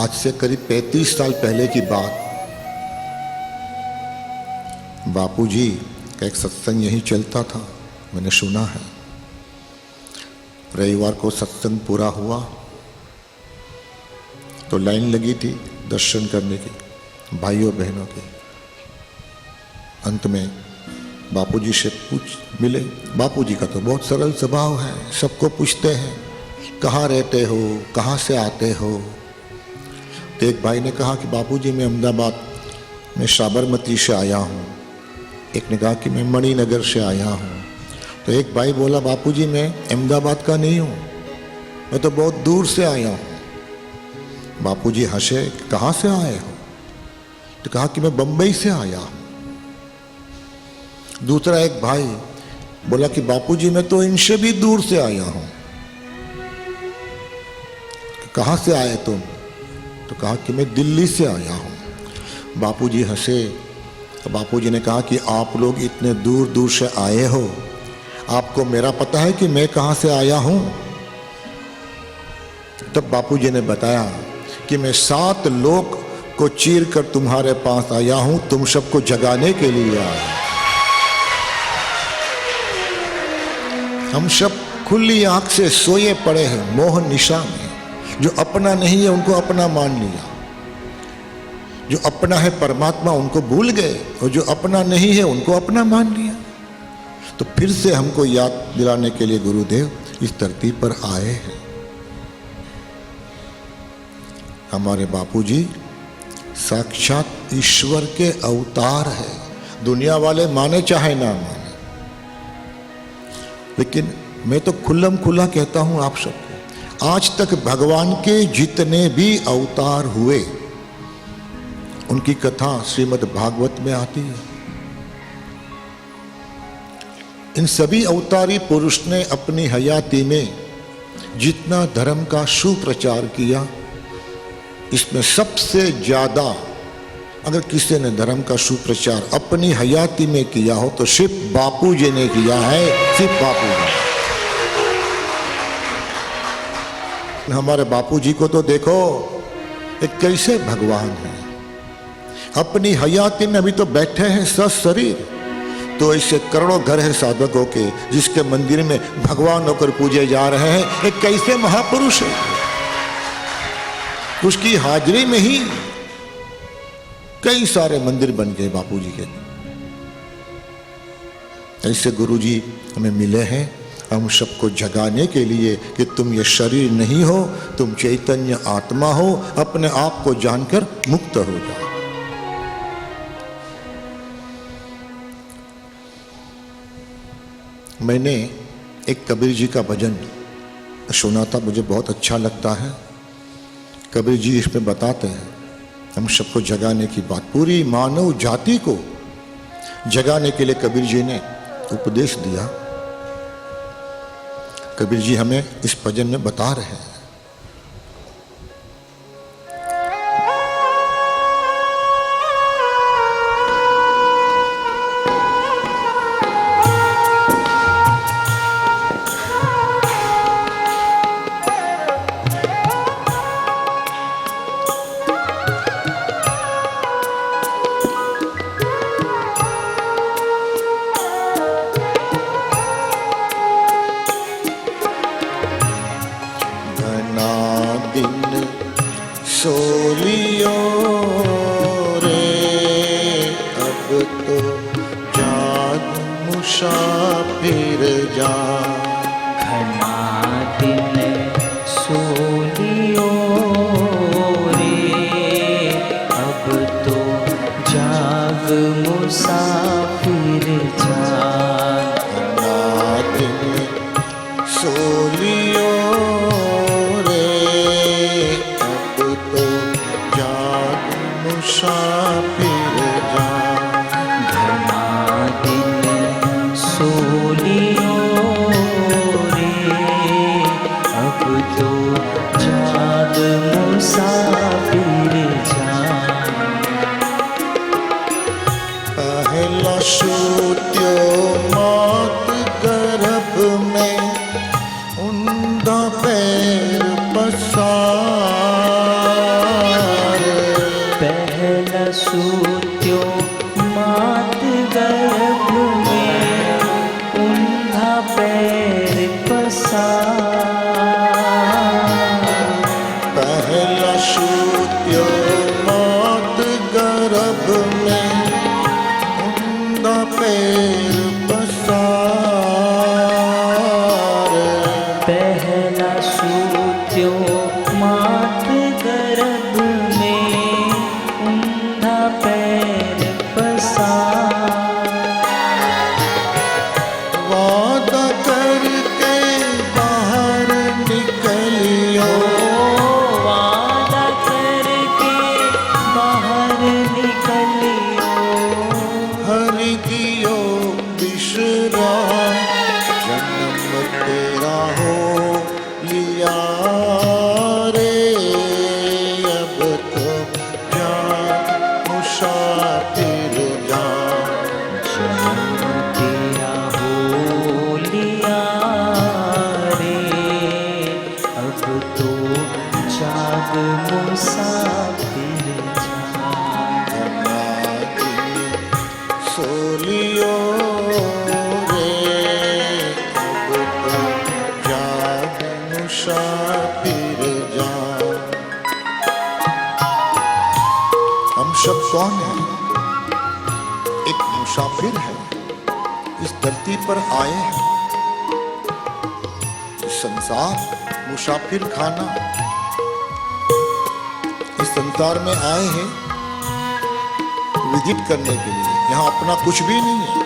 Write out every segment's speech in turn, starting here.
आज से करीब 35 साल पहले की बात। बापूजी का एक सत्संग यहीं चलता था, मैंने सुना है। रविवार को सत्संग पूरा हुआ तो लाइन लगी थी दर्शन करने की, भाइयों बहनों की। अंत में बापूजी से मिले। बापूजी का तो बहुत सरल स्वभाव है, सबको पूछते हैं कहाँ रहते हो, कहाँ से आते हो। तो एक भाई ने कहा कि बापूजी मैं अहमदाबाद में साबरमती से आया हूँ। एक ने कहा कि मैं मणिनगर से आया हूँ। तो एक भाई बोला बापूजी मैं अहमदाबाद का नहीं हूँ, मैं तो बहुत दूर से आया हूँ। बापूजी हंसे, कहाँ से आए हो? तो कहा कि मैं बम्बई से आया हूँ। दूसरा एक भाई बोला कि बापूजी मैं तो इनसे भी दूर से आया हूँ। कहाँ से आए तुम? तो कहा कि मैं दिल्ली से आया हूँ। बापूजी हंसे। तो बापूजी ने कहा कि आप लोग इतने दूर दूर से आए हो, आपको मेरा पता है कि मैं कहाँ से आया हूँ? तब बापूजी ने बताया कि मैं 7 लोग को चीर कर तुम्हारे पास आया हूँ, तुम सबको जगाने के लिए आया। हम सब खुली आंख से सोए पड़े हैं मोह निशा में। जो अपना नहीं है उनको अपना मान लिया, जो अपना है परमात्मा उनको भूल गए, और जो अपना नहीं है उनको अपना मान लिया। तो फिर से हमको याद दिलाने के लिए गुरुदेव इस धरती पर आए हैं। हमारे बापूजी साक्षात ईश्वर के अवतार है, दुनिया वाले माने चाहे ना माने। लेकिन मैं तो खुल्लम खुल्ला कहता हूं आप सबको, आज तक भगवान के जितने भी अवतार हुए उनकी कथा श्रीमद् भागवत में आती है। इन सभी अवतारी पुरुष ने अपनी हयाती में जितना धर्म का सुप्रचार किया, इसमें सबसे ज्यादा अगर किसी ने धर्म का सुप्रचार अपनी हयाती में किया हो तो सिर्फ बापूजी ने किया है, सिर्फ बापूजी। हमारे बापूजी को तो देखो, एक कैसे भगवान है। अपनी हयाती में अभी तो बैठे हैं सशरीर, तो ऐसे करोड़ों घर हैं साधकों के जिसके मंदिर में भगवान होकर पूजे जा रहे हैं। एक कैसे महापुरुष है, उसकी हाजिरी में ही कई सारे मंदिर बन गए बापूजी के। ऐसे गुरुजी हमें मिले हैं हम सबको जगाने के लिए कि तुम ये शरीर नहीं हो, तुम चैतन्य आत्मा हो, अपने आप को जानकर मुक्त हो जाओ। मैंने एक कबीर जी का भजन सुना था, मुझे बहुत अच्छा लगता है। कबीर जी इसमें बताते हैं हम सबको जगाने की बात, पूरी मानव जाति को जगाने के लिए कबीर जी ने उपदेश दिया। कबीर जी हमें इस भजन में बता रहे हैं, सोलियो रे अब तो जाग मुसाफिर जा। घना दिन सोलियो रे अब तो जाग मुसाफिर जा। घना दिन सोलियो मुसाफिर जा। घना दिन सोलियो रे अब सब कौन है? एक मुसाफिर है, इस धरती पर आए हैं। इस संसार मुसाफिर खाना, इस संसार में आए हैं विजिट करने के लिए। यहां अपना कुछ भी नहीं है,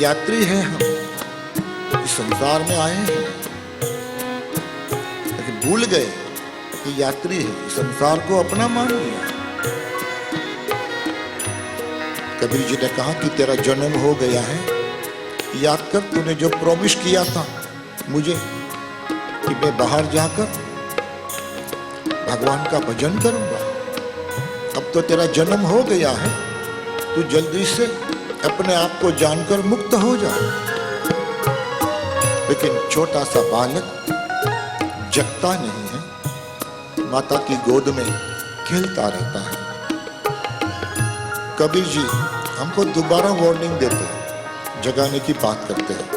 यात्री हैं हम, इस संसार में आए हैं, लेकिन भूल गए कि यात्री है, इस संसार को अपना मान लिया। कबीर जी ने कहा कि तेरा जन्म हो गया है, याद कर तूने जो प्रॉमिस किया था मुझे कि मैं बाहर जाकर भगवान का भजन करूंगा। अब तो तेरा जन्म हो गया है, तू जल्दी से अपने आप को जानकर मुक्त हो जा। लेकिन छोटा सा बालक जगता नहीं है, माता की गोद में खेलता रहता है। कबीर जी हमको दोबारा वार्निंग देते हैं, जगाने की बात करते हैं।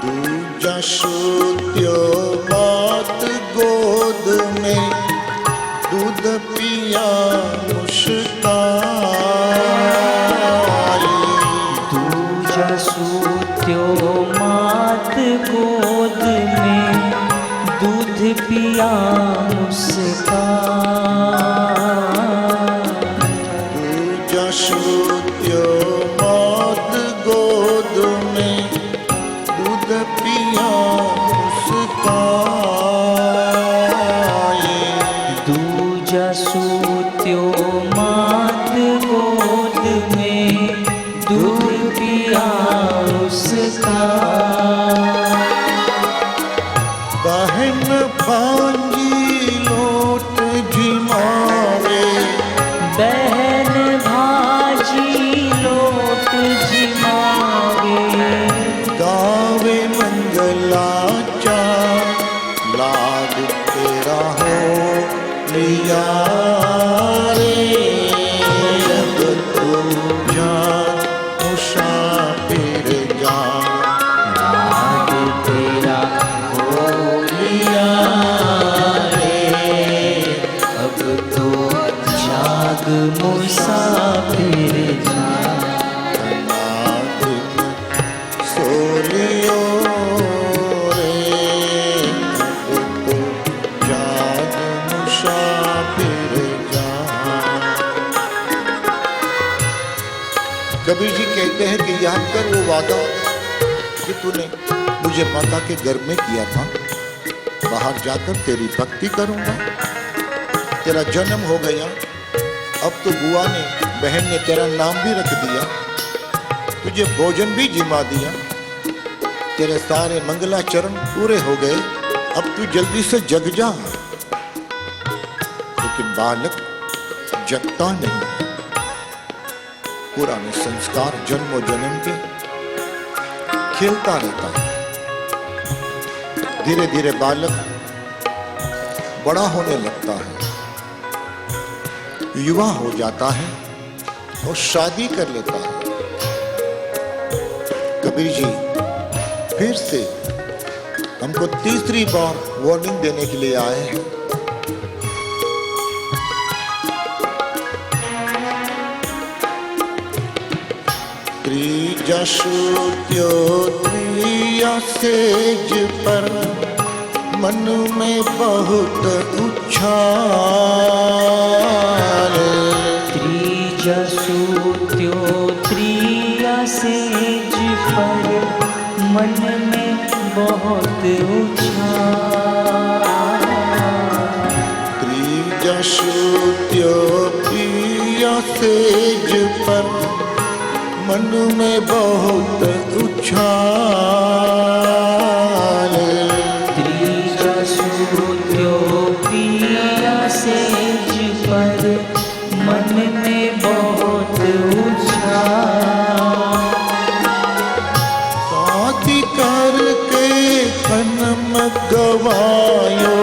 दूजा सूत्यो बात गोद में दूध पिया मुस्काई। दूजा सूत्यो मात गोद में दूध पिया मुस्काई। दूजा सूत्यो मात गोद में दूध पिया मुस्काई। दूजा सूत्यो मात गोद में दूध पिया मुस्काई। बहन भांजी लोट झिमावे, बहन भाजी लोट जिमावे। गावे मंगलाचार लाड तेरा हो लिया रे। जब तुझा मुसाफिर जा लाड तेरा हो लिया रे। अब तो जाग मुसाफिर जा। सोलियो रे, अब तो जाग मुसाफिर जा। कबीर जी कहते हैं कि याद कर वो वादा कि तूने मुझे माता के गर्भ में किया था, बाहर जाकर तेरी भक्ति करूंगा। तेरा जन्म हो गया, अब तो बुआ ने बहन ने तेरा नाम भी रख दिया, तुझे भोजन भी जिमा दिया, तेरे सारे मंगलाचरण पूरे हो गए, अब तू जल्दी से जग जा। लेकिन बालक जगता नहीं, पुराने संस्कार जन्मों जन्म के खेलता रहता है। धीरे धीरे बालक बड़ा होने लगता है, युवा हो जाता है और शादी कर लेता है। कबीर जी फिर से हमको तीसरी बार वार्निंग देने के लिए आए हैं। त्रिजा सूत्यो त्रिया सेज पर मन में बहुत उछाल। त्रिजा सूत्यो त्रिया सेज पर मन में बहुत उछाल। त्रिजा सूत्यो त्रिया सेज पर मन में बहुत उछाल। त्रिजा सूत्यो पिया सेज पर मन में बहुत उछाल। शादी करके जन्म गवायो,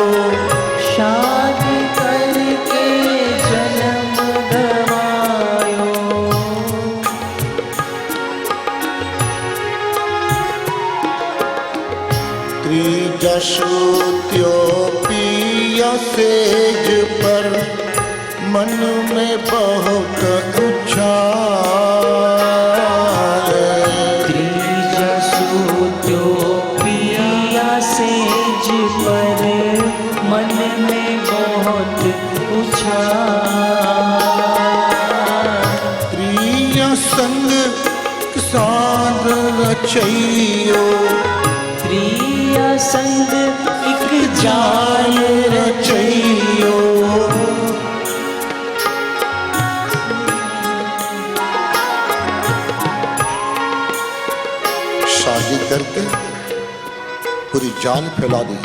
शादी करके जन्म गवायो। सूत्यो पिया सेज पर मन में बहुत उछाल। त्रिजा सूत्यो पिया सेज पर मन में बहुत उछाल। प्रिय संग साध रचैयो, प्रिय संग एक जाल रचैयो। शादी करके पूरी जाल फैला दी।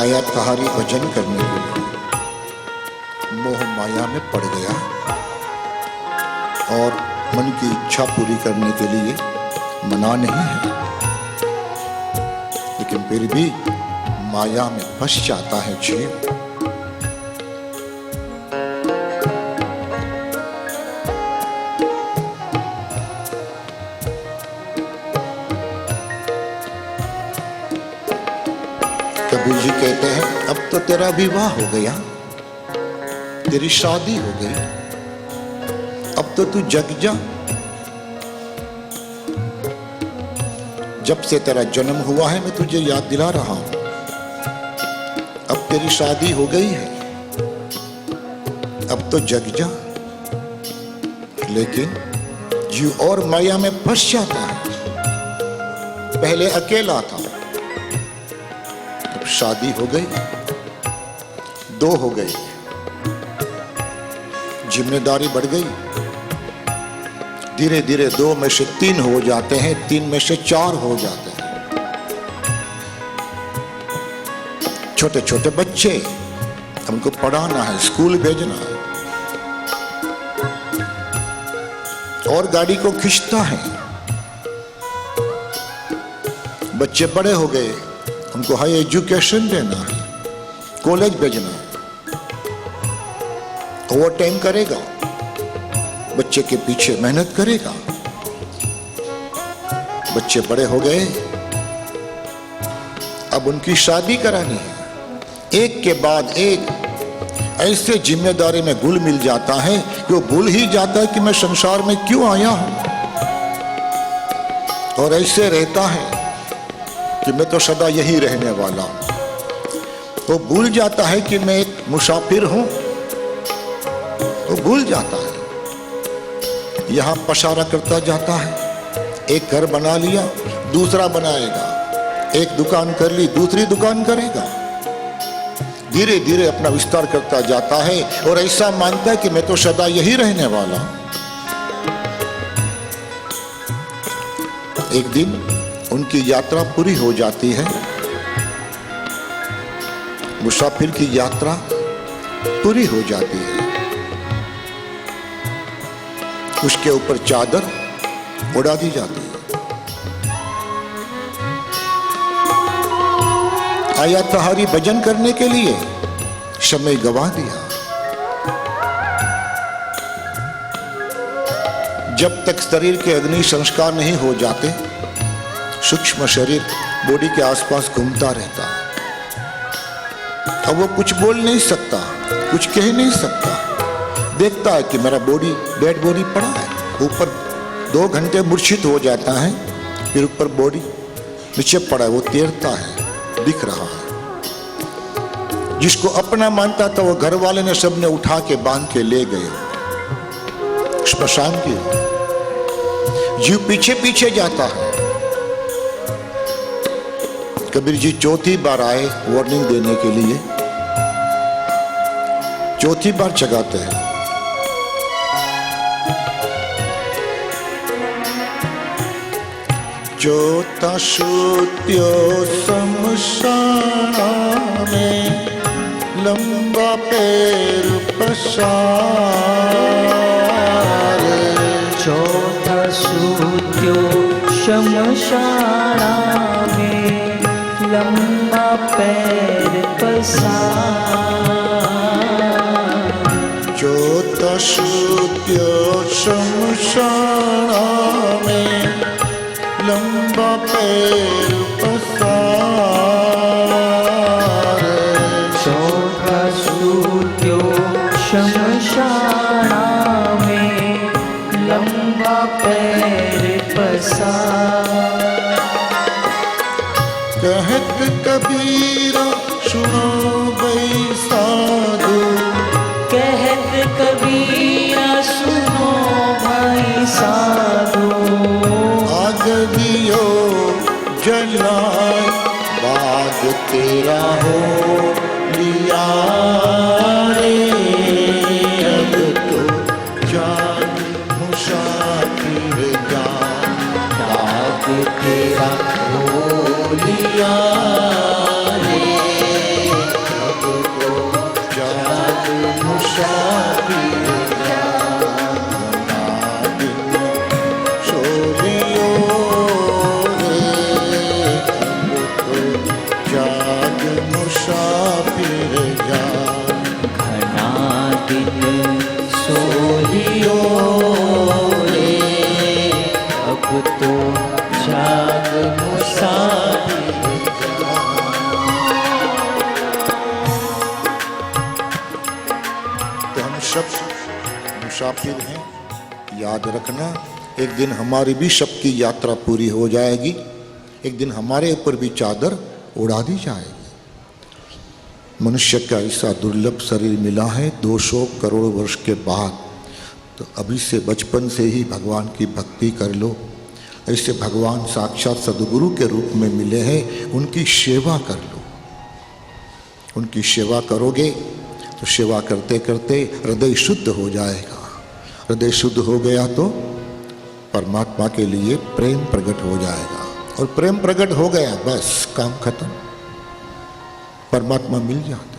आया कहारी भजन करने के लिए मोह माया में पड़ गया और मन की इच्छा पूरी करने के लिए मना नहीं है, लेकिन फिर भी माया में फंस जाता है जीव। कबीर जी कहते हैं अब तो तेरा विवाह हो गया, तेरी शादी हो गई, अब तो तू जग जा। जब से तेरा जन्म हुआ है मैं तुझे याद दिला रहा हूं, अब तेरी शादी हो गई है, अब तो जग जा। लेकिन जीव और माया में फंस जाता है। पहले अकेला था, शादी हो गई, 2 हो गई, जिम्मेदारी बढ़ गई, धीरे धीरे 2 में से 3 हो जाते हैं, 3 में से 4 हो जाते हैं। छोटे छोटे बच्चे, हमको पढ़ाना है, स्कूल भेजना है, और गाड़ी को खींचता है। बच्चे बड़े हो गए, उनको हाई एजुकेशन देना है, कॉलेज भेजना है, ओवर टाइम करेगा, बच्चे के पीछे मेहनत करेगा। बच्चे बड़े हो गए, अब उनकी शादी करानी है। एक के बाद एक ऐसे जिम्मेदारी में घुल मिल जाता है कि वो भूल ही जाता है कि मैं संसार में क्यों आया हूं, और ऐसे रहता है कि मैं तो सदा यही रहने वाला हूं। वो भूल जाता है कि मैं एक मुसाफिर हूं, वो भूल जाता है। यहां पसारा करता जाता है, एक घर बना लिया, दूसरा बनाएगा, एक दुकान कर ली, दूसरी दुकान करेगा, धीरे धीरे अपना विस्तार करता जाता है और ऐसा मानता है कि मैं तो सदा यही रहने वाला हूं। एक दिन उनकी यात्रा पूरी हो जाती है, मुसाफिर की यात्रा पूरी हो जाती है। उसके ऊपर चादर उड़ा दी जाती है। आया तहारी भजन करने के लिए, समय गवा दिया। जब तक शरीर के अग्नि संस्कार नहीं हो जाते, सूक्ष्म शरीर बॉडी के आसपास घूमता रहता है। अब वो कुछ बोल नहीं सकता, कुछ कह नहीं सकता, देखता है कि मेरा बॉडी, डेड बॉडी पड़ा है, ऊपर 2 घंटे मूर्छित हो जाता है, फिर ऊपर बॉडी नीचे पड़ा है, वो तैरता है, दिख रहा है। जिसको अपना मानता था वो घर वाले ने सबने उठा के बांध के ले गए श्मशान की। जीव पीछे पीछे जाता है। कबीर जी 4थी बार आए वार्निंग देने के लिए, 4थी बार जगाते हैं। जोता श्रुत्यो शमशाना में लंबा पैर पसारे चौथा सूत्यो शमशाना में लंबा पैर पसारे जोता श्रुत्यो शमशाना में लंबा पैर पसारे चौथा सूत्यो शमशाना में लंबा पैर पसारे कहत कबीरा सुनो भाई साधु कहत कबीरा सुनो भाई साधु आग दियो जलाए बाग तेरा हो लिया रे अब तो जान मुसाफिर जान बाग तेरा हो लिया रे अब तो जान मुसाफिर तो जाग मुसाफिर तो हम सब मुसाफिर हैं, याद रखना एक दिन हमारी भी सबकी यात्रा पूरी हो जाएगी, एक दिन हमारे ऊपर भी चादर उड़ा दी जाएगी। मनुष्य का ऐसा दुर्लभ शरीर मिला है 200 करोड़ वर्ष के बाद, तो अभी से बचपन से ही भगवान की भक्ति कर लो। ऐसे भगवान साक्षात सद्गुरु के रूप में मिले हैं, उनकी सेवा कर लो। उनकी सेवा करोगे तो सेवा करते करते हृदय शुद्ध हो जाएगा। हृदय शुद्ध हो गया तो परमात्मा के लिए प्रेम प्रकट हो जाएगा, और प्रेम प्रकट हो गया बस काम खत्म, परमात्मा मिल जाता।